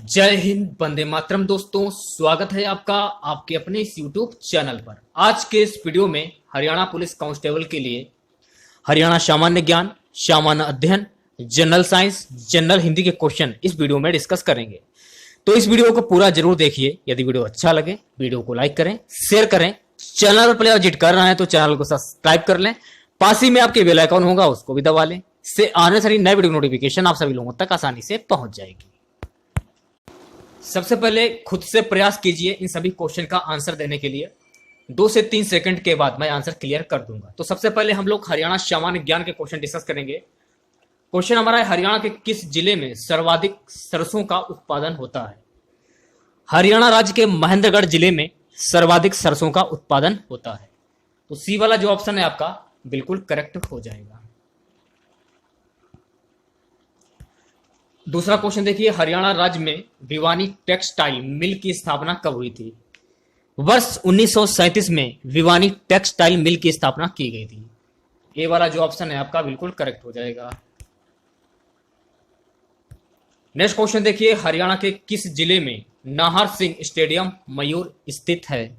जय हिंद, वंदे मातरम। दोस्तों, स्वागत है आपका आपके अपने इस यूट्यूब चैनल पर। आज के इस वीडियो में हरियाणा पुलिस कांस्टेबल के लिए हरियाणा सामान्य ज्ञान, सामान्य अध्ययन, जनरल साइंस, जनरल हिंदी के क्वेश्चन इस वीडियो में डिस्कस करेंगे। तो इस वीडियो को पूरा जरूर देखिए। यदि वीडियो अच्छा लगे वीडियो को लाइक करें, शेयर करें। चैनल पर पहले विजिट कर रहे हैं तो चैनल को सब्सक्राइब कर लें। पास ही में आपके बेल आइकन होगा, उसको भी दबा लें। इससे आने वाली नए वीडियो नोटिफिकेशन आप सभी लोगों तक आसानी से पहुंच जाएगी। सबसे पहले खुद से प्रयास कीजिए इन सभी क्वेश्चन का आंसर देने के लिए। 2 से 3 सेकंड के बाद मैं आंसर क्लियर कर दूंगा। तो सबसे पहले हम लोग हरियाणा सामान्य ज्ञान के क्वेश्चन डिस्कस करेंगे। क्वेश्चन हमारा है, हरियाणा के किस जिले में सर्वाधिक सरसों का उत्पादन होता है? हरियाणा राज्य के महेंद्रगढ़ जिले में सर्वाधिक सरसों का उत्पादन होता है। तो सी वाला जो ऑप्शन है आपका बिल्कुल करेक्ट हो जाएगा। दूसरा क्वेश्चन देखिए, हरियाणा राज्य में भिवानी टेक्सटाइल मिल की स्थापना कब हुई थी? वर्ष 1937 में भिवानी टेक्सटाइल मिल की स्थापना की गई थी। ये वाला जो ऑप्शन है आपका बिल्कुल करेक्ट हो जाएगा। नेक्स्ट क्वेश्चन देखिए, हरियाणा के किस जिले में नाहर सिंह स्टेडियम मयूर स्थित है?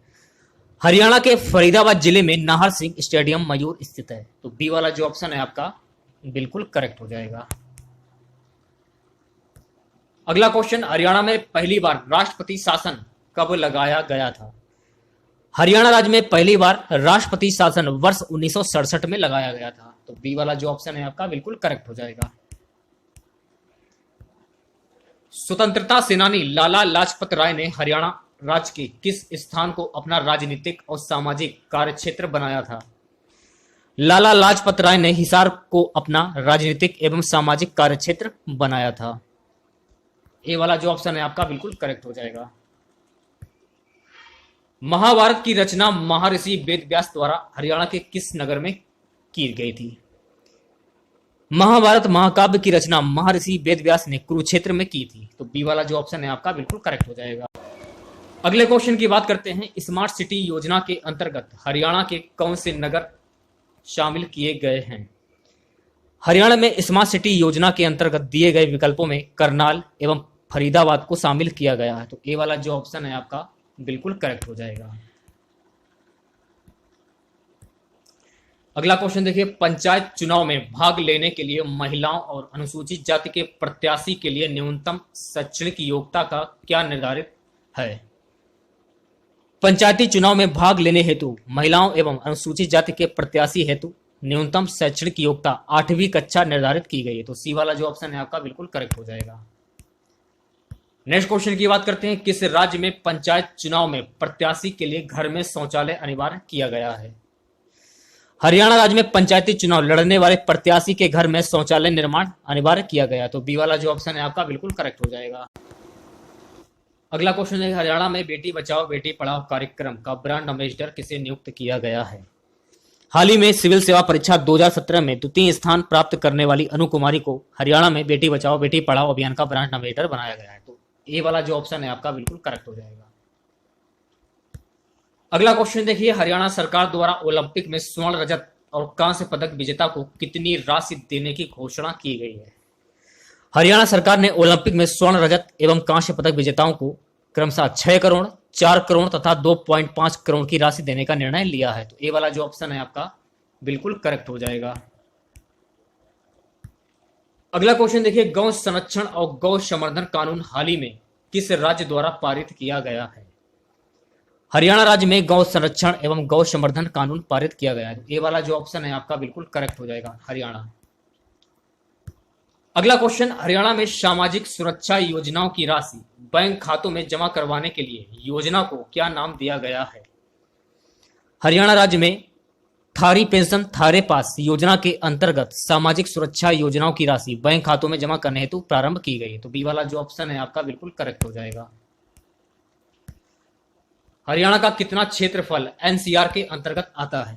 हरियाणा के फरीदाबाद जिले में नाहर सिंह स्टेडियम मयूर स्थित है। तो बी वाला जो ऑप्शन है आपका बिल्कुल करेक्ट हो जाएगा। अगला क्वेश्चन, हरियाणा में पहली बार राष्ट्रपति शासन कब लगाया गया था? हरियाणा राज्य में पहली बार राष्ट्रपति शासन वर्ष 1967 में लगाया गया था। तो बी वाला जो ऑप्शन है आपका बिल्कुल करेक्ट हो जाएगा। स्वतंत्रता सेनानी लाला लाजपत राय ने हरियाणा राज्य के किस स्थान को अपना राजनीतिक और सामाजिक कार्यक्षेत्र बनाया था? लाला लाजपत राय ने हिसार को अपना राजनीतिक एवं सामाजिक कार्यक्षेत्र बनाया था। ए वाला जो ऑप्शन है आपका बिल्कुल करेक्ट हो जाएगा। महाभारत की रचना महर्षि वेदव्यास द्वारा हरियाणा के किस नगर में की गई थी? महाभारत महाकाव्य की रचना महर्षि वेदव्यास ने कुरुक्षेत्र में की थी। तो बी वाला जो ऑप्शन है आपका बिल्कुल करेक्ट हो जाएगा। अगले क्वेश्चन की बात करते हैं, स्मार्ट सिटी योजना के अंतर्गत हरियाणा के कौन से नगर शामिल किए गए हैं? हरियाणा में स्मार्ट सिटी योजना के अंतर्गत दिए गए विकल्पों में करनाल एवं फरीदाबाद को शामिल किया गया है। तो ए वाला जो ऑप्शन है आपका बिल्कुल करेक्ट हो जाएगा। अगला क्वेश्चन देखिए, पंचायत चुनाव में भाग लेने के लिए महिलाओं और अनुसूचित जाति के प्रत्याशी के लिए न्यूनतम शैक्षणिक योग्यता का क्या निर्धारित है? पंचायती चुनाव में भाग लेने हेतु महिलाओं एवं अनुसूचित जाति के प्रत्याशी हेतु न्यूनतम शैक्षणिक योग्यता 8वीं कक्षा निर्धारित की गई है। तो सी वाला जो ऑप्शन है आपका बिल्कुल करेक्ट हो जाएगा। नेक्स्ट क्वेश्चन की बात करते हैं, किस राज्य में पंचायत चुनाव में प्रत्याशी के लिए घर में शौचालय अनिवार्य किया गया है? हरियाणा राज्य में पंचायती चुनाव लड़ने वाले प्रत्याशी के घर में शौचालय निर्माण अनिवार्य किया गया। तो बी वाला जो ऑप्शन है आपका बिल्कुल करेक्ट हो जाएगा। अगला क्वेश्चन है, हरियाणा में बेटी बचाओ बेटी पढ़ाओ कार्यक्रम का ब्रांड एम्बेसडर किसे नियुक्त किया गया है? हाल ही में सिविल सेवा परीक्षा 2017 में द्वितीय स्थान प्राप्त करने वाली अनु कुमारी को हरियाणा में बेटी बचाओ बेटी पढ़ाओ अभियान का ब्रांड एम्बेसडर बनाया गया है। तो ए वाला जो ऑप्शन है आपका बिल्कुल करेक्ट हो जाएगा। अगला क्वेश्चन देखिए, हरियाणा सरकार द्वारा ओलंपिक में स्वर्ण, रजत और कांस्य पदक विजेता को कितनी राशि देने की घोषणा की गई है? हरियाणा सरकार ने ओलंपिक में स्वर्ण, रजत एवं कांस्य पदक विजेताओं को क्रमशः 6 करोड़, 4 करोड़ तथा 2.5 करोड़ की राशि देने का निर्णय लिया है। तो ए वाला जो ऑप्शन है आपका बिल्कुल करेक्ट हो जाएगा। अगला क्वेश्चन देखिए, गौ संरक्षण और गौ संवर्धन कानून हाल ही में किस राज्य द्वारा पारित किया गया है? हरियाणा राज्य में गौ संरक्षण एवं गौ संवर्धन कानून पारित किया गया है। ये वाला जो ऑप्शन है आपका बिल्कुल करेक्ट हो जाएगा, हरियाणा। अगला क्वेश्चन, हरियाणा में सामाजिक सुरक्षा योजनाओं की राशि बैंक खातों में जमा करवाने के लिए योजना को क्या नाम दिया गया है? हरियाणा राज्य में थारी पेंशन थारे पास योजना के अंतर्गत सामाजिक सुरक्षा योजनाओं की राशि बैंक खातों में जमा करने हेतु प्रारंभ की गई। तो बी वाला जो ऑप्शन है आपका बिल्कुल करेक्ट हो जाएगा। हरियाणा का कितना क्षेत्रफल एनसीआर के अंतर्गत आता है?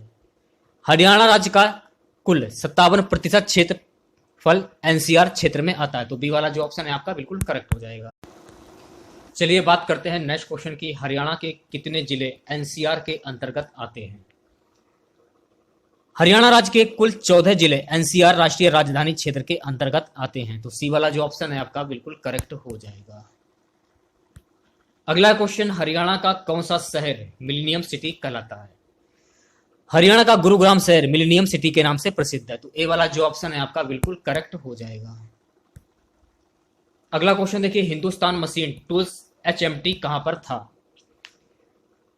हरियाणा राज्य का कुल 57% क्षेत्रफल एनसीआर क्षेत्र में आता है। तो बी वाला जो ऑप्शन है आपका बिल्कुल करेक्ट हो जाएगा। चलिए बात करते हैं नेक्स्ट क्वेश्चन की, हरियाणा के कितने जिले एनसीआर के अंतर्गत आते हैं? हरियाणा राज्य के कुल 14 जिले एनसीआर राष्ट्रीय राजधानी क्षेत्र के अंतर्गत आते हैं। तो सी वाला जो ऑप्शन है आपका बिल्कुल करेक्ट हो जाएगा। अगला क्वेश्चन, हरियाणा का कौन सा शहर मिलेनियम सिटी कहलाता है? हरियाणा का गुरुग्राम शहर मिलेनियम सिटी के नाम से प्रसिद्ध है। तो ए वाला जो ऑप्शन है आपका बिल्कुल करेक्ट हो जाएगा। अगला क्वेश्चन देखिए, हिंदुस्तान मशीन टूल्स HMT कहां पर था?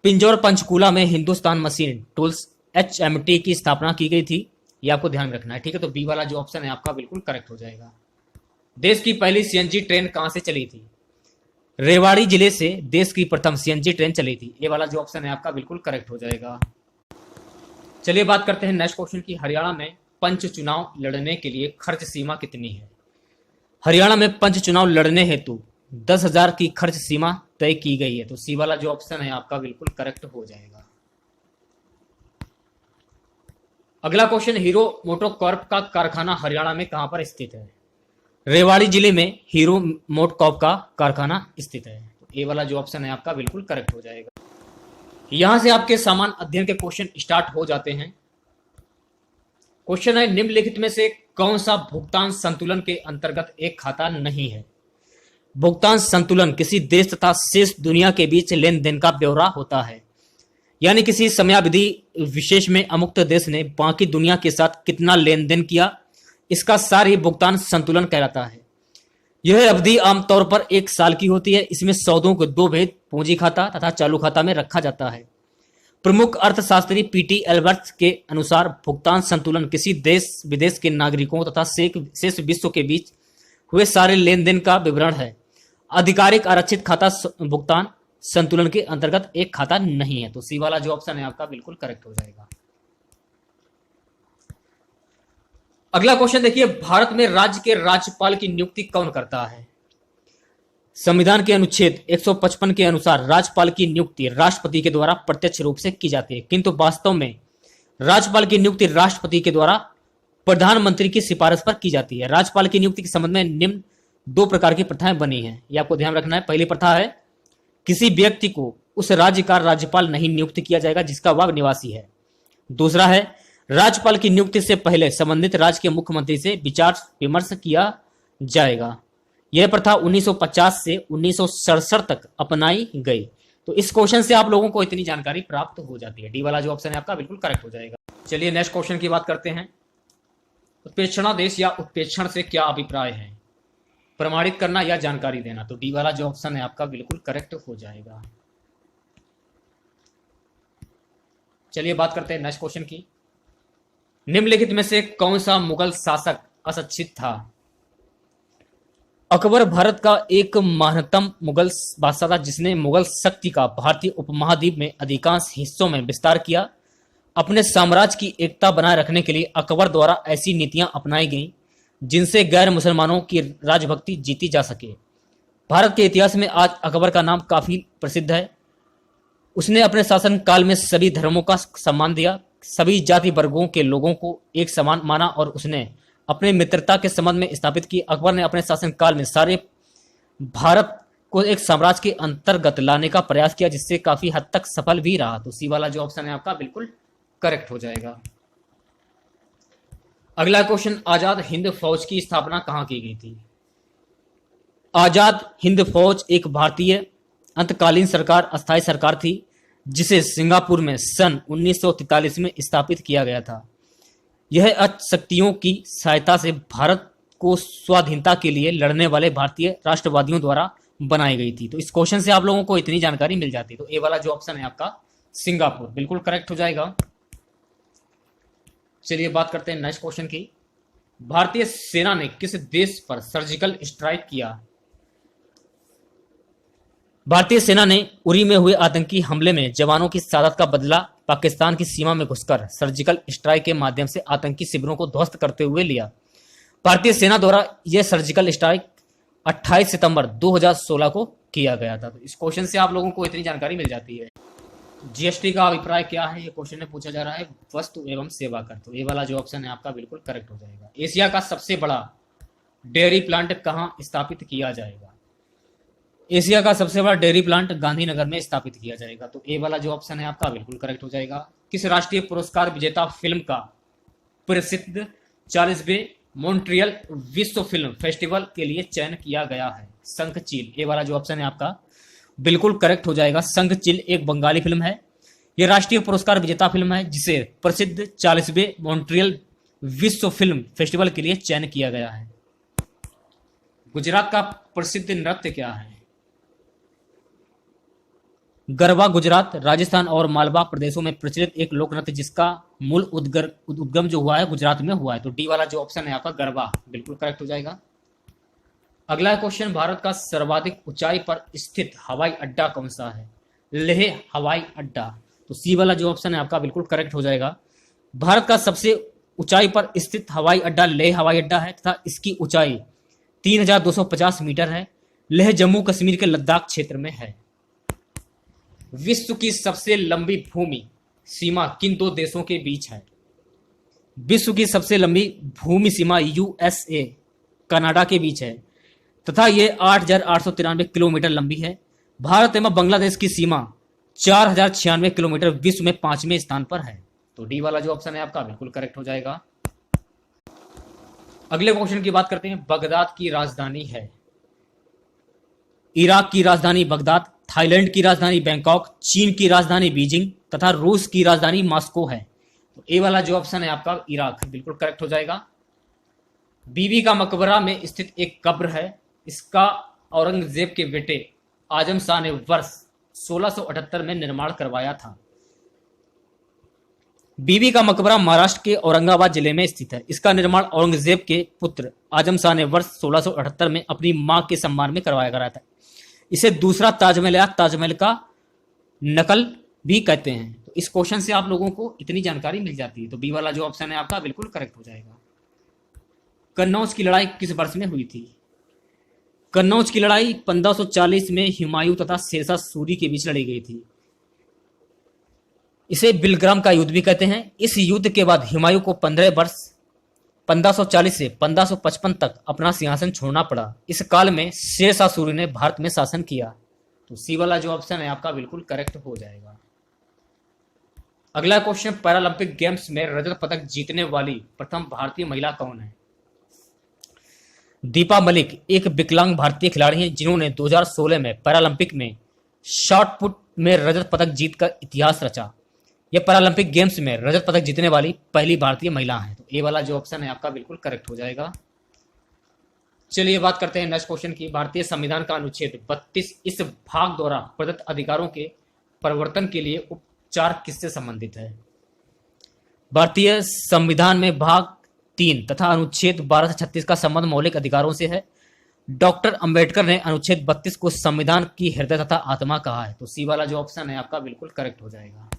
पिंजौर पंचकूला में हिंदुस्तान मशीन टूल्स HMT की स्थापना की गई थी, ये आपको ध्यान रखना है, ठीक है। तो बी वाला जो ऑप्शन है आपका बिल्कुल करेक्ट हो जाएगा। देश की पहली CNG ट्रेन कहां से चली थी? रेवाड़ी जिले से देश की प्रथम CNG ट्रेन चली थी। ये वाला जो ऑप्शन है आपका बिल्कुल करेक्ट हो जाएगा। चलिए बात करते हैं नेक्स्ट क्वेश्चन की, हरियाणा में पंच चुनाव लड़ने के लिए खर्च सीमा कितनी है? हरियाणा में पंच चुनाव लड़ने हेतु 10,000 की खर्च सीमा तय की गई है। तो सी वाला जो ऑप्शन है आपका बिल्कुल करेक्ट हो जाएगा। अगला क्वेश्चन, हीरो मोटोकॉर्प का कारखाना हरियाणा में कहां पर स्थित है? रेवाड़ी जिले में हीरो मोटोकॉर्प का कारखाना स्थित है। तो ए वाला जो ऑप्शन है आपका बिल्कुल करेक्ट हो जाएगा। यहां से आपके सामान्य अध्ययन के क्वेश्चन स्टार्ट हो जाते हैं। क्वेश्चन है, निम्नलिखित में से कौन सा भुगतान संतुलन के अंतर्गत एक खाता नहीं है? भुगतान संतुलन किसी देश तथा शेष दुनिया के बीच लेन देन का ब्यौरा होता है, यानी किसी समयावधि विशेष में अमुक्त देश ने बाकी दुनिया के साथ कितना लेन देन किया, इसका सार ही भुगतान संतुलन कहलाता है। यह अवधि आमतौर पर 1 साल की होती है। इसमें सौदों को 2 भेद पूंजी खाता तथा चालू खाता में रखा जाता है। प्रमुख अर्थशास्त्री PT एल्बर्ट के अनुसार भुगतान संतुलन किसी देश विदेश के नागरिकों तथा शेष विश्व के बीच हुए सारे लेन देन का विवरण है। आधिकारिक आरक्षित खाता भुगतान संतुलन के अंतर्गत एक खाता नहीं है। तो सी वाला जो ऑप्शन है आपका बिल्कुल करेक्ट हो जाएगा। अगला क्वेश्चन देखिए, भारत में राज्य के राज्यपाल की नियुक्ति कौन करता है? संविधान के अनुच्छेद 155 के अनुसार राज्यपाल की नियुक्ति राष्ट्रपति के द्वारा प्रत्यक्ष रूप से की जाती है, किंतु वास्तव में राज्यपाल की नियुक्ति राष्ट्रपति के द्वारा प्रधानमंत्री की सिफारिश पर की जाती है। राज्यपाल की नियुक्ति के संबंध में निम्न 2 प्रकार की प्रथाएं बनी हैं, ये आपको ध्यान रखना है। पहली प्रथा है, किसी व्यक्ति को उस राज्य का राज्यपाल नहीं नियुक्त किया जाएगा जिसका वह निवासी है। दूसरा है, राज्यपाल की नियुक्ति से पहले संबंधित राज्य के मुख्यमंत्री से विचार विमर्श किया जाएगा। यह प्रथा 1950 से 1967 तक अपनाई गई। तो इस क्वेश्चन से आप लोगों को इतनी जानकारी प्राप्त हो जाती है। डी वाला जो ऑप्शन है आपका बिल्कुल करेक्ट हो जाएगा। चलिए नेक्स्ट क्वेश्चन की बात करते हैं। उत्प्रेक्षणादेश या उत्प्रेक्षण से क्या अभिप्राय है? प्रमाणित करना या जानकारी देना। तो डी वाला जो ऑप्शन है आपका बिल्कुल करेक्ट हो जाएगा। चलिए बात करते हैं नेक्स्ट क्वेश्चन की। निम्नलिखित में से कौन सा मुगल शासक अशिक्षित था? अकबर भारत का एक महानतम मुगल बादशाह था जिसने मुगल शक्ति का भारतीय उपमहाद्वीप में अधिकांश हिस्सों में विस्तार किया। अपने साम्राज्य की एकता बनाए रखने के लिए अकबर द्वारा ऐसी नीतियां अपनाई गईं जिनसे गैर मुसलमानों की राजभक्ति जीती जा सके। भारत के इतिहास में आज अकबर का नाम काफी प्रसिद्ध है। उसने अपने शासन काल में सभी धर्मों का सम्मान दिया, सभी जाति वर्गों के लोगों को एक समान माना और उसने अपने मित्रता के संबंध में स्थापित की। अकबर ने अपने शासन काल में सारे भारत को एक साम्राज्य के अंतर्गत लाने का प्रयास किया, जिससे काफी हद तक सफल भी रहा। तो सी वाला जो ऑप्शन है आपका बिल्कुल करेक्ट हो जाएगा। अगला क्वेश्चन, आजाद हिंद फौज की स्थापना कहां की गई थी? आजाद हिंद फौज एक भारतीय अंतकालीन सरकार अस्थायी सरकार थी जिसे सिंगापुर में सन 1943 में स्थापित किया गया था। यह शक्तियों की सहायता से भारत को स्वाधीनता के लिए लड़ने वाले भारतीय राष्ट्रवादियों द्वारा बनाई गई थी। तो इस क्वेश्चन से आप लोगों को इतनी जानकारी मिल जाती है। तो ए वाला जो ऑप्शन है आपका सिंगापुर बिल्कुल करेक्ट हो जाएगा। चलिए बात करते हैं नेक्स्ट क्वेश्चन की। भारतीय सेना ने किस देश पर सर्जिकल स्ट्राइक किया? भारतीय सेना ने उरी में हुए आतंकी हमले में जवानों की शहादत का बदला पाकिस्तान की सीमा में घुसकर सर्जिकल स्ट्राइक के माध्यम से आतंकी शिविरों को ध्वस्त करते हुए लिया। भारतीय सेना द्वारा यह सर्जिकल स्ट्राइक 28 सितंबर 2016 को किया गया था। तो इस क्वेश्चन से आप लोगों को इतनी जानकारी मिल जाती है। जीएसटी का अभिप्राय क्या है, ये क्वेश्चन में पूछा जा रहा है। वस्तु एवं सेवा कर। तो ये वाला जो ऑप्शन है आपका बिल्कुल करेक्ट हो जाएगा। एशिया का सबसे बड़ा डेयरी प्लांट कहां स्थापित किया जाएगा? एशिया का सबसे बड़ा डेयरी प्लांट गांधीनगर में स्थापित किया जाएगा। तो ए वाला जो ऑप्शन है आपका बिल्कुल करेक्ट हो जाएगा। किस राष्ट्रीय पुरस्कार विजेता फिल्म का प्रसिद्ध 40वें मॉन्ट्रियल विश्व फिल्म फेस्टिवल के लिए चयन किया गया है? शंखचील। ए वाला जो ऑप्शन है आपका बिल्कुल करेक्ट हो जाएगा। संघचिल एक बंगाली फिल्म है। यह राष्ट्रीय पुरस्कार विजेता फिल्म है जिसे प्रसिद्ध 40वें मॉन्ट्रियल विश्व फिल्म फेस्टिवल के लिए चयन किया गया है। गुजरात का प्रसिद्ध नृत्य क्या है? गरबा गुजरात, राजस्थान और मालवा प्रदेशों में प्रचलित एक लोक नृत्य जिसका मूल उद्गम जो हुआ है गुजरात में हुआ है। तो डी वाला जो ऑप्शन है आपका गरबा बिल्कुल करेक्ट हो जाएगा। अगला क्वेश्चन, भारत का सर्वाधिक ऊंचाई पर स्थित हवाई अड्डा कौन सा है? लेह हवाई अड्डा। तो सी वाला जो ऑप्शन है आपका बिल्कुल करेक्ट हो जाएगा। भारत का सबसे ऊंचाई पर स्थित हवाई अड्डा लेह हवाई अड्डा है तथा इसकी ऊंचाई 3250 मीटर है। लेह जम्मू कश्मीर के लद्दाख क्षेत्र में है। विश्व की सबसे लंबी भूमि सीमा किन दो देशों के बीच है? विश्व की सबसे लंबी भूमि सीमा यूएसए कनाडा के बीच है तथा यह 8,893 किलोमीटर लंबी है। भारत एवं बांग्लादेश की सीमा 4,096 किलोमीटर विश्व में 5वें स्थान पर है। तो डी वाला जो ऑप्शन है आपका बिल्कुल करेक्ट हो जाएगा। अगले क्वेश्चन की बात करते हैं। बगदाद की राजधानी है? इराक की राजधानी बगदाद, थाईलैंड की राजधानी बैंकॉक, चीन की राजधानी बीजिंग तथा रूस की राजधानी मॉस्को है। तो ए वाला जो ऑप्शन है आपका इराक बिल्कुल करेक्ट हो जाएगा। बीबी का मकबरा में स्थित एक कब्र है। इसका औरंगजेब के बेटे आजम शाह ने वर्ष 1678 में निर्माण करवाया था। बीबी का मकबरा महाराष्ट्र के औरंगाबाद जिले में स्थित है। इसका निर्माण औरंगजेब के पुत्र आजम शाह ने वर्ष 1678 में अपनी मां के सम्मान में करवाया गया था। इसे दूसरा ताजमहल या ताजमहल का नकल भी कहते हैं। तो इस क्वेश्चन से आप लोगों को इतनी जानकारी मिल जाती है। तो बी वाला जो ऑप्शन है आपका बिल्कुल करेक्ट हो जाएगा। कन्नौज की लड़ाई किस वर्ष में हुई थी? कन्नौज की लड़ाई 1540 में हुमायूं तथा शेरशाह सूरी के बीच लड़ी गई थी। इसे बिलग्राम का युद्ध भी कहते हैं। इस युद्ध के बाद हुमायूं को 15 वर्ष 1540 से 1555 तक अपना सिंहासन छोड़ना पड़ा। इस काल में शेरशाह सूरी ने भारत में शासन किया। तो सी वाला जो ऑप्शन है आपका बिल्कुल करेक्ट हो जाएगा। अगला क्वेश्चन, पैरालंपिक गेम्स में रजत पदक जीतने वाली प्रथम भारतीय महिला कौन है? दीपा मलिक एक विकलांग भारतीय खिलाड़ी हैं जिन्होंने 2016 में पैरालंपिक में शॉट पुट में रजत पदक जीतकर इतिहास रचा। यह पैरालंपिक गेम्स में रजत पदक जीतने वाली पहली भारतीय महिला है। तो ए वाला जो ऑप्शन है आपका बिल्कुल करेक्ट हो जाएगा। चलिए बात करते हैं नेक्स्ट क्वेश्चन की। भारतीय संविधान का अनुच्छेद 32 इस भाग द्वारा प्रदत्त अधिकारों के परिवर्तन के लिए उपचार किससे संबंधित है? भारतीय संविधान में भाग 3 तथा अनुच्छेद 12 से 36 का संबंध मौलिक अधिकारों से है। डॉक्टर अंबेडकर ने अनुच्छेद 32 को संविधान की हृदय तथा आत्मा कहा है। तो सी वाला जो ऑप्शन है आपका बिल्कुल करेक्ट हो जाएगा।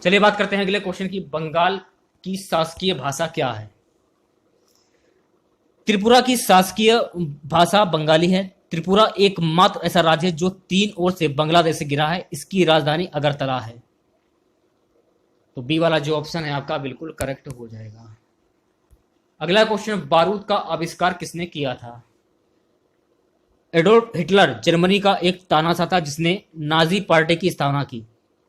चलिए बात करते हैं अगले क्वेश्चन की। बंगाल की शासकीय भाषा क्या है? त्रिपुरा की शासकीय भाषा बंगाली है। त्रिपुरा एकमात्र ऐसा राज्य है जो 3 ओर से बांग्लादेश से घिरा है। इसकी राजधानी अगरतला है। तो बी वाला जो ऑप्शन है आपका बिल्कुल करेक्ट हो जाएगा। अगला क्वेश्चन, बारूद का आविष्कार किसने किया था? एडोल्फ हिटलर जर्मनी का एक तानाशाह था जिसने नाजी पार्टी की स्थापना की।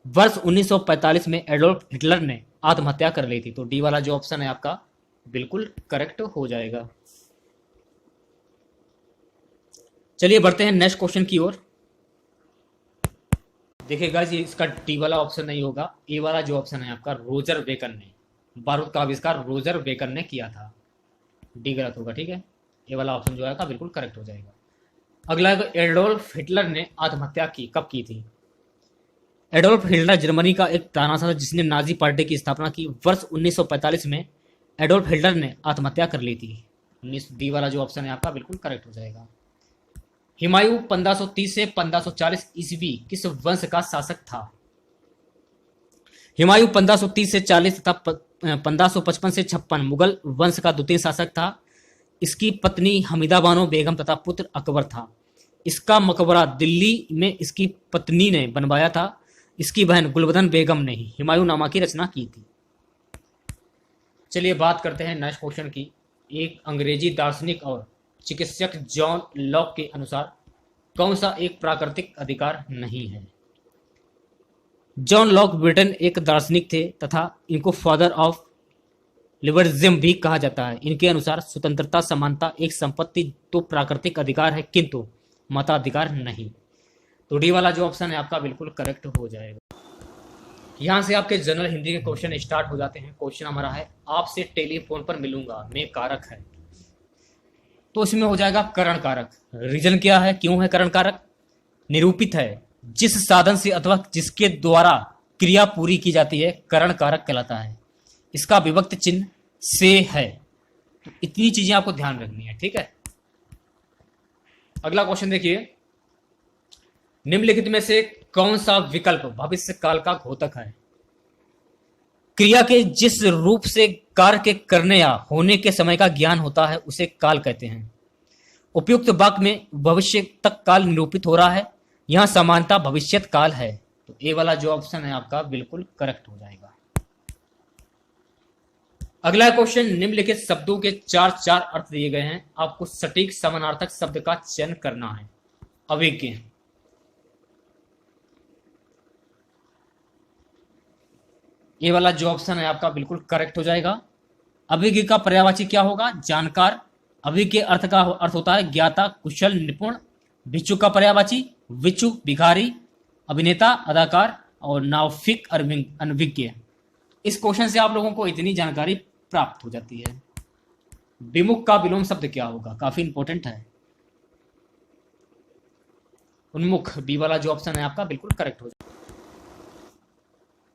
वर्ष 1945 में एडोल्फ हिटलर ने आत्महत्या कर ली थी। तो डी वाला जो ऑप्शन है आपका बिल्कुल करेक्ट हो जाएगा। चलिए बढ़ते हैं नेक्स्ट क्वेश्चन की ओर। देखिए गाइस, ये इसका डी वाला ऑप्शन नहीं होगा। ए वाला जो ऑप्शन है आपका रोजर बेकन ने, बारूद का आविष्कार रोजर बेकन ने किया था। डी गलत होगा, ठीक है। ए वाला ऑप्शन जो है आपका बिल्कुल करेक्ट हो जाएगा। अगला, एडोल्फ हिटलर ने आत्महत्या की कब की थी? एडोल्फ हिटलर जर्मनी का एक तानाशाह था जिसने नाजी पार्टी की स्थापना की। वर्ष 1945 में एडोल्फ हिटलर ने आत्महत्या कर ली थी। डी वाला जो ऑप्शन है आपका बिल्कुल करेक्ट हो जाएगा। हुमायूं 1530 से 1540 ईस्वी किस वंश का शासक था? हुमायूं 1530 से 40 तथा 1555 से 56 मुगल वंश का द्वितीय शासक था। इसकी पत्नी हमीदा बानो बेगम तथा पुत्र अकबर था। इसका मकबरा दिल्ली में इसकी पत्नी ने बनवाया था। इसकी बहन गुलबदन बेगम ने ही हुमायूंनामा की रचना की थी। चलिए बात करते हैं नेक्स्ट क्वेश्चन की। एक अंग्रेजी दार्शनिक और चिकित्सक जॉन लॉक के अनुसार कौन सा एक प्राकृतिक अधिकार नहीं है? जॉन लॉक ब्रिटेन एक दार्शनिक थे तथा इनको फादर ऑफ लिबरलिज्म भी कहा जाता है। इनके अनुसार स्वतंत्रता समानता एक संपत्ति तो प्राकृतिक अधिकार है किंतु मताधिकार नहीं। तो डी वाला जो ऑप्शन है आपका बिल्कुल करेक्ट हो जाएगा। यहाँ से आपके जनरल हिंदी के क्वेश्चन स्टार्ट हो जाते हैं। क्वेश्चन हमारा है, आपसे टेलीफोन पर मिलूंगा में कारक है, तो इसमें हो जाएगा करण कारक। रीजन क्या है, क्यों है करण कारक? निरूपित है, जिस साधन से अथवा जिसके द्वारा क्रिया पूरी की जाती है करण कारक कहलाता है। इसका विभक्त चिन्ह से है। तो इतनी चीजें आपको ध्यान रखनी है, ठीक है। अगला क्वेश्चन देखिए, निम्नलिखित में से कौन सा विकल्प भविष्य काल का घोतक है? क्रिया के जिस रूप से कार्य के करने या होने के समय का ज्ञान होता है उसे काल कहते हैं। उपयुक्त वाक्य में भविष्य तक काल निरूपित हो रहा है, यहां समानता भविष्यत काल है। तो ए वाला जो ऑप्शन है आपका बिल्कुल करेक्ट हो जाएगा। अगला क्वेश्चन, निम्नलिखित शब्दों के चार चार अर्थ दिए गए हैं, आपको सटीक समानार्थक शब्द का चयन करना है। अभिज्ञ, ये वाला जो ऑप्शन है आपका बिल्कुल करेक्ट हो जाएगा। अभिज्ञ का पर्यायवाची क्या होगा? जानकार। अभिज्ञ के अर्थ का अर्थ होता है ज्ञाता, कुशल, निपुण। भिक्षु का पर्यायवाची विचु, भिखारी, अभिनेता, अदाकार और नाविक, अनभिज्ञ। इस क्वेश्चन से आप लोगों को इतनी जानकारी प्राप्त हो जाती है। विमुख का विलोम शब्द क्या होगा? काफी इंपॉर्टेंट है, उन्मुख। बी वाला जो ऑप्शन है आपका बिल्कुल करेक्ट हो जाएगा।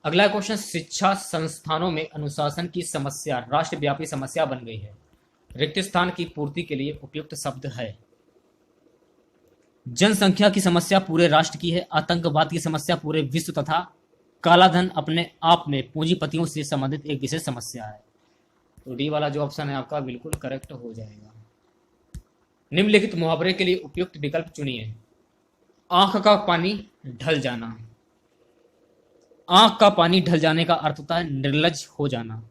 अगला क्वेश्चन, शिक्षा संस्थानों में अनुशासन की समस्या राष्ट्रव्यापी समस्या बन गई है, रिक्त स्थान की पूर्ति के लिए उपयुक्त शब्द है। जनसंख्या की समस्या पूरे राष्ट्र की है, आतंकवाद की समस्या पूरे विश्व तथा काला धन अपने आप में पूंजीपतियों से संबंधित एक विशेष समस्या है। तो डी वाला जो ऑप्शन है आपका बिल्कुल करेक्ट हो जाएगा। निम्नलिखित मुहावरे के लिए उपयुक्त विकल्प चुनिए। आंख का पानी ढल जाना। आंख का पानी ढल जाने का अर्थ होता है निर्लज हो जाना।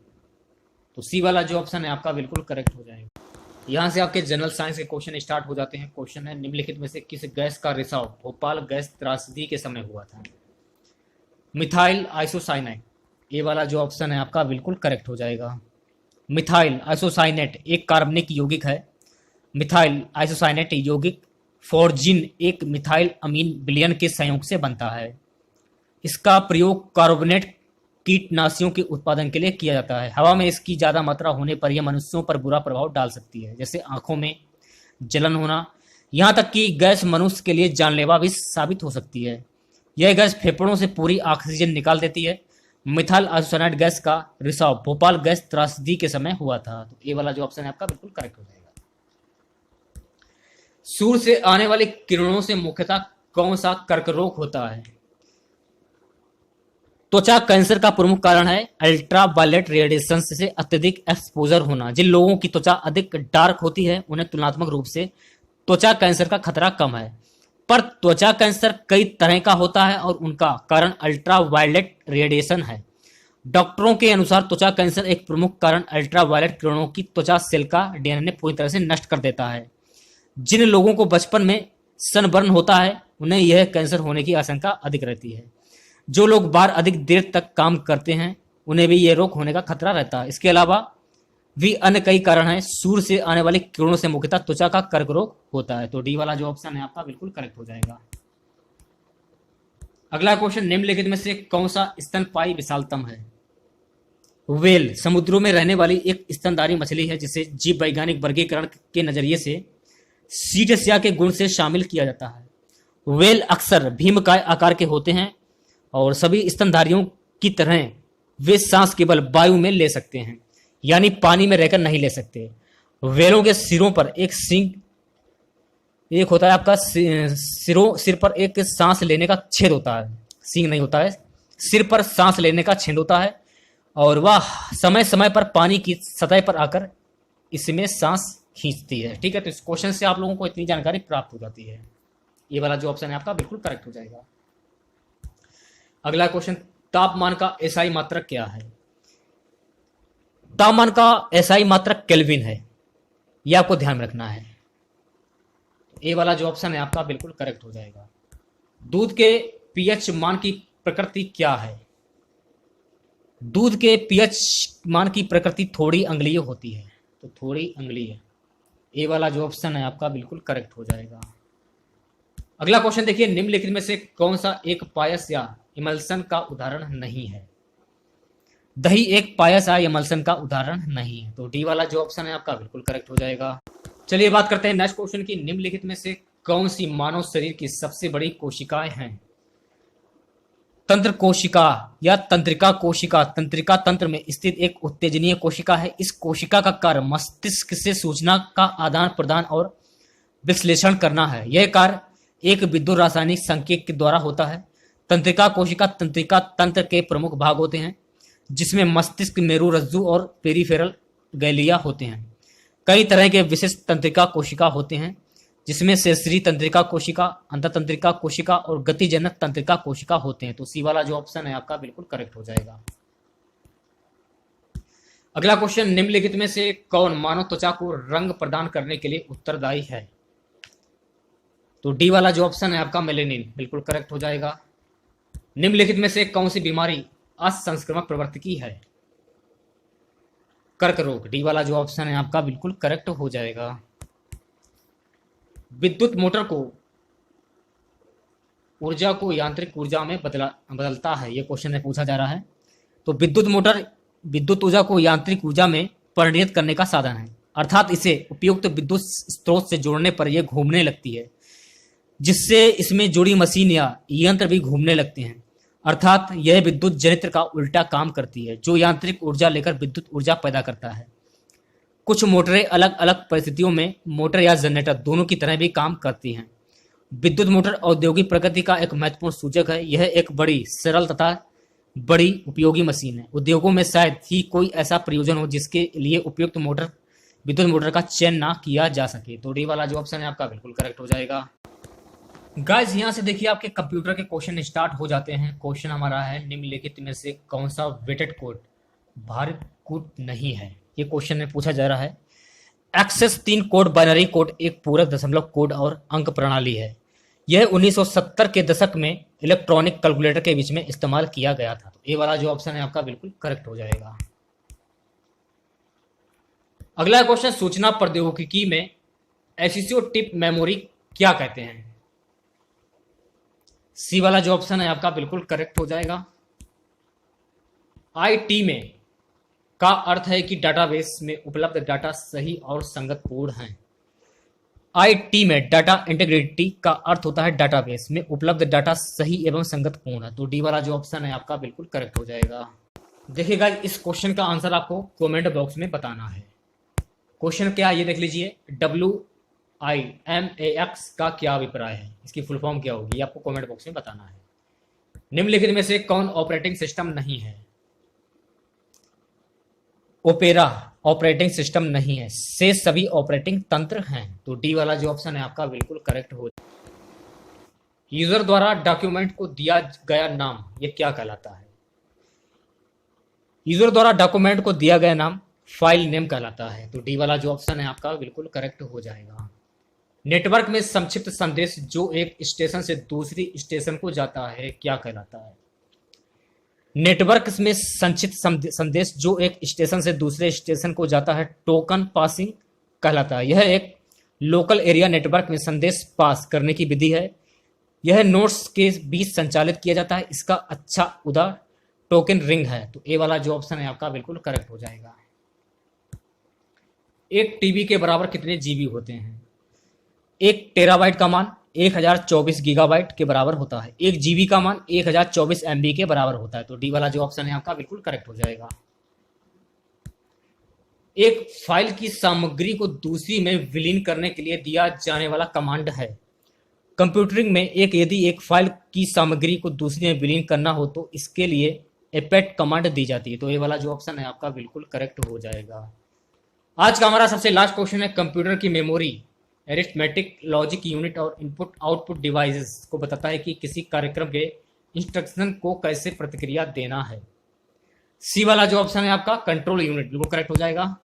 तो सी वाला जो ऑप्शन है आपका बिल्कुल करेक्ट हो जाएगा। यहां से आपके जनरल साइंस के क्वेश्चन स्टार्ट हो जाते हैं। क्वेश्चन है, निम्नलिखित में से किस गैस का रिसाव भोपाल गैस त्रासदी के समय हुआ था? Methyl isocyanate. ये वाला जो ऑप्शन है आपका बिल्कुल करेक्ट हो जाएगा। मिथाइल आइसोसाइनेट एक कार्बनिक यौगिक है। मिथाइल आइसोसाइनेट यौगिक फॉर्जिन एक मिथाइल अमीन विलयन के संयोग से बनता है। इसका प्रयोग कार्बोनेट कीटनाशियों के उत्पादन के लिए किया जाता है। हवा में इसकी ज्यादा मात्रा होने पर यह मनुष्यों पर बुरा प्रभाव डाल सकती है, जैसे आंखों में जलन होना। यहां तक कि गैस मनुष्य के लिए जानलेवा भी साबित हो सकती है। यह गैस फेफड़ों से पूरी ऑक्सीजन निकाल देती है। मिथाइल आइसोसाइनेट गैस का रिसाव भोपाल गैस त्रासदी के समय हुआ था। तो ये वाला जो ऑप्शन है आपका बिल्कुल करेक्ट हो जाएगा। सूर्य से आने वाली किरणों से मुख्यतः कौन सा कर्करोग होता है? त्वचा कैंसर का प्रमुख कारण है अल्ट्रावायलेट रेडिएशन से अत्यधिक एक्सपोजर होना। जिन लोगों की त्वचा अधिक डार्क होती है उन्हें तुलनात्मक रूप से त्वचा कैंसर का खतरा कम है, पर त्वचा कैंसर कई तरह का होता है और उनका कारण अल्ट्रावायलेट रेडिएशन है। डॉक्टरों के अनुसार त्वचा कैंसर एक प्रमुख कारण अल्ट्रावायलेट किरणों की त्वचा सेल का डीएनए पूरी तरह से नष्ट कर देता है। जिन लोगों को बचपन में सनबर्न होता है उन्हें यह कैंसर होने की आशंका अधिक रहती है। जो लोग बाहर अधिक देर तक काम करते हैं उन्हें भी यह रोग होने का खतरा रहता है। इसके अलावा भी अन्य कई कारण हैं। सूर्य से आने वाली किरणों से मुख्यतः त्वचा का कर्क रोग होता है। तो डी वाला जो ऑप्शन है आपका बिल्कुल करेक्ट हो जाएगा। अगला क्वेश्चन, निम्नलिखित में से कौन सा स्तनपायी विशालतम है? व्हेल समुद्रों में रहने वाली एक स्तनधारी मछली है जिसे जीव वैज्ञानिक वर्गीकरण के नजरिए से सीटेसिया के गुण से शामिल किया जाता है। व्हेल अक्सर भीमकाय आकार के होते हैं और सभी स्तनधारियों की तरह वे सांस केवल वायु में ले सकते हैं, यानी पानी में रहकर नहीं ले सकते। व्हेलों के सिरों पर एक सींग एक होता है आपका सिर पर एक सांस लेने का छेद होता है, सींग नहीं होता है, सिर पर सांस लेने का छेद होता है और वह समय समय पर पानी की सतह पर आकर इसमें सांस खींचती है। ठीक है, तो इस क्वेश्चन से आप लोगों को इतनी जानकारी प्राप्त हो जाती है। ये वाला जो ऑप्शन है आपका बिल्कुल करेक्ट हो जाएगा। अगला क्वेश्चन, तापमान का एसआई मात्रक क्या है? तापमान का एसआई मात्रक केल्विन है, यह आपको ध्यान में रखना है। ए वाला जो ऑप्शन है आपका बिल्कुल करेक्ट हो जाएगा। दूध के पीएच मान की प्रकृति क्या है? दूध के पीएच मान की प्रकृति थोड़ी अम्लीय होती है, तो थोड़ी अम्लीय। ए वाला जो ऑप्शन है आपका बिल्कुल करेक्ट हो जाएगा। अगला क्वेश्चन देखिए, निम्नलिखित में से कौन सा एक पायस या इमल्सन का उदाहरण नहीं है? दही एक पायस या इमल्सन का उदाहरण नहीं है, तो डी वाला जो ऑप्शन है आपका बिल्कुल करेक्ट हो जाएगा। चलिए बात करते हैं नेक्स्ट क्वेश्चन की, निम्नलिखित में से कौन सी मानव शरीर की सबसे बड़ी कोशिकाएं हैं? तंत्र कोशिका या तंत्रिका कोशिका। तंत्रिका तंत्र में स्थित एक उत्तेजनीय कोशिका है। इस कोशिका का कार्य मस्तिष्क से सूचना का आदान प्रदान और विश्लेषण करना है। यह कार्य एक विद्युत रासायनिक संकेत के द्वारा होता है। तंत्रिका कोशिका तंत्रिका तंत्र के प्रमुख भाग होते हैं, जिसमें मस्तिष्क, मेरुरज्जु और पेरिफेरल गैलिया होते हैं। कई तरह के विशिष्ट तंत्रिका कोशिका होते हैं, जिसमें शेषरी तंत्रिका कोशिका, अंततंत्रिका कोशिका और गतिजनक तंत्रिका कोशिका होते हैं। तो सी वाला जो ऑप्शन है आपका बिल्कुल करेक्ट हो जाएगा। अगला क्वेश्चन, निम्नलिखित में से कौन मानव त्वचा को रंग प्रदान करने के लिए उत्तरदायी है? तो डी वाला जो ऑप्शन है आपका मेलेनिन बिल्कुल करेक्ट हो जाएगा। निम्नलिखित में से कौन सी बीमारी असंक्रामक प्रवृत्ति की है? कर्क रोग। डी वाला जो ऑप्शन है आपका बिल्कुल करेक्ट हो जाएगा। विद्युत मोटर को ऊर्जा को यांत्रिक ऊर्जा में बदलता है, ये क्वेश्चन में पूछा जा रहा है। तो विद्युत मोटर विद्युत ऊर्जा को यांत्रिक ऊर्जा में परिणत करने का साधन है, अर्थात इसे उपयुक्त विद्युत स्रोत से जोड़ने पर यह घूमने लगती है, जिससे इसमें जुड़ी मशीन या यंत्र भी घूमने लगते हैं। अर्थात यह विद्युत जनित्र का उल्टा काम करती है, जो यांत्रिक ऊर्जा लेकर विद्युत ऊर्जा पैदा करता है। कुछ मोटरें अलग अलग परिस्थितियों में मोटर या जनरेटर दोनों की तरह भी काम करती हैं। विद्युत मोटर औद्योगिक प्रगति का एक महत्वपूर्ण सूचक है। यह एक बड़ी, सरल तथा बड़ी उपयोगी मशीन है। उद्योगों में शायद ही कोई ऐसा प्रयोजन हो जिसके लिए उपयुक्त मोटर विद्युत मोटर का चयन ना किया जा सके। तो डी वाला जो ऑप्शन है आपका बिल्कुल करेक्ट हो जाएगा। गाइस यहाँ से देखिए आपके कंप्यूटर के क्वेश्चन स्टार्ट हो जाते हैं। क्वेश्चन हमारा है, निम्नलिखित में से कौन सा वेटेड कोड भारित कोड नहीं है? ये क्वेश्चन में पूछा जा रहा है। एक्सेस 3 कोड बाइनरी कोड एक पूरक दशमलव कोड और अंक प्रणाली है। यह 1970 के दशक में इलेक्ट्रॉनिक कैलकुलेटर के बीच में इस्तेमाल किया गया था। तो ये वाला जो ऑप्शन है आपका बिल्कुल करेक्ट हो जाएगा। अगला क्वेश्चन, सूचना प्रौद्योगिकी में एसोसिएटिव मेमोरी क्या कहते हैं? सी वाला जो ऑप्शन है आपका बिल्कुल करेक्ट हो जाएगा। आईटी में का अर्थ है कि डाटाबेस में उपलब्ध डाटा सही और संगतपूर्ण है। आईटी में डाटा इंटीग्रिटी का अर्थ होता है डाटाबेस में उपलब्ध डाटा सही एवं संगतपूर्ण है। तो डी वाला जो ऑप्शन है आपका बिल्कुल करेक्ट हो जाएगा। देखिएगा इस क्वेश्चन का आंसर आपको कमेंट बॉक्स में बताना है। क्वेश्चन क्या है ये देख लीजिए, WIMAX का क्या अभिप्राय है, इसकी फुल फॉर्म क्या होगी, ये आपको कमेंट बॉक्स में बताना है। निम्नलिखित में से कौन ऑपरेटिंग सिस्टम नहीं है? ओपेरा ऑपरेटिंग सिस्टम नहीं है, से सभी ऑपरेटिंग तंत्र हैं। तो डी वाला जो ऑप्शन है आपका बिल्कुल करेक्ट हो। यूजर द्वारा डॉक्यूमेंट को दिया गया नाम ये क्या कहलाता है? यूजर द्वारा डॉक्यूमेंट को दिया गया नाम फाइल नेम कहलाता है। तो डी वाला जो ऑप्शन है आपका बिल्कुल करेक्ट हो जाएगा। नेटवर्क में संक्षिप्त संदेश जो एक स्टेशन से दूसरी स्टेशन को जाता है क्या कहलाता है? नेटवर्क में संक्षिप्त संदेश जो एक स्टेशन से दूसरे स्टेशन को जाता है टोकन पासिंग कहलाता है। यह एक लोकल एरिया नेटवर्क में संदेश पास करने की विधि है। यह नोड्स के बीच संचालित किया जाता है। इसका अच्छा उदाहरण टोकन रिंग है। तो ए वाला जो ऑप्शन है आपका बिल्कुल करेक्ट हो जाएगा। एक टीबी के बराबर कितने जीबी होते हैं? 1 टेराबाइट का मान 1024 गीगाबाइट के बराबर होता है। 1 जीबी का मान 1024 MB के बराबर होता है। तो डी वाला जो ऑप्शन है आपका बिल्कुल करेक्ट हो जाएगा। एक फाइल की सामग्री को दूसरी में विलीन करने के लिए दिया जाने वाला कमांड है। कंप्यूटरिंग में यदि एक फाइल की सामग्री को दूसरी में विलीन करना हो तो इसके लिए एपेट कमांड दी जाती है। तो ये वाला जो ऑप्शन है आपका बिल्कुल करेक्ट हो जाएगा। आज का हमारा सबसे लास्ट क्वेश्चन है, कंप्यूटर की मेमोरी एरिथमेटिक लॉजिक यूनिट और इनपुट आउटपुट डिवाइसेस को बताता है कि किसी कार्यक्रम के इंस्ट्रक्शन को कैसे प्रतिक्रिया देना है। सी वाला जो ऑप्शन है आपका कंट्रोल यूनिट बिल्कुल करेक्ट हो जाएगा।